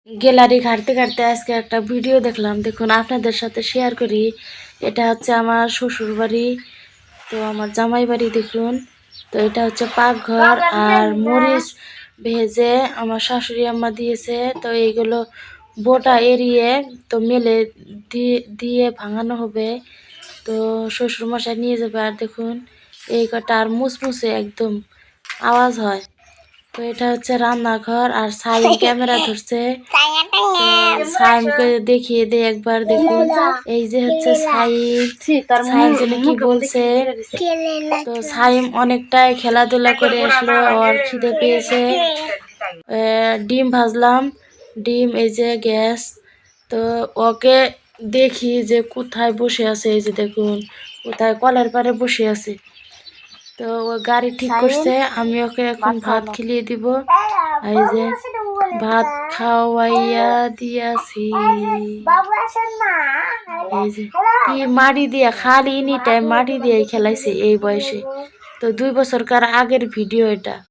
Gallery ঘাঁটতে ঘাঁটতে আজকে একটা ভিডিও দেখলাম, দেখুন আপনাদের সাথে শেয়ার করি। এটা হচ্ছে আমার শ্বশুর বাড়ি, তো আমার জামাই বাড়ি দেখুন। তো এটা হচ্ছে পাকঘর, আর মরিচ ভেজে আমার শাশুড়ি আম্মা দিয়েছে। তো এইগুলো বোটা এড়িয়ে তো মেলে দিয়ে ভাঙানো হবে। তো শ্বশুর মশাই নিয়ে যাবে। আর দেখুন এই কটা আর মুসমুসে একদম আওয়াজ হয়। তো এটা হচ্ছে রান্নাঘর, আর সাইম ক্যামেরা ধরছে। সাইমকে দেখিয়ে দে একবার, দেখুন এই যে হচ্ছে সাইম যেন কি বলছে। তো সাইম অনেকটাই খেলাধুলা করে আসলো, আর খিদে পেয়েছে। ডিম ভাজলাম, ডিম এই যে গ্যাস। তো ওকে দেখি যে কোথায় বসে আছে, এই যে দেখুন কোথায় কলের পারে বসে আছে। তো ও গাড়ি ঠিক করছে, আমি ওকে এখন ভাত খিলিয়ে দিব। এই যে ভাত খাওয়াইয়া দিয়াছি। এই যে কি মাটি দিয়া, খালি এনি টাইম মাটি দিয়ে খেলাইছে এই বয়সে। তো 2 বছরকার আগের ভিডিও এটা।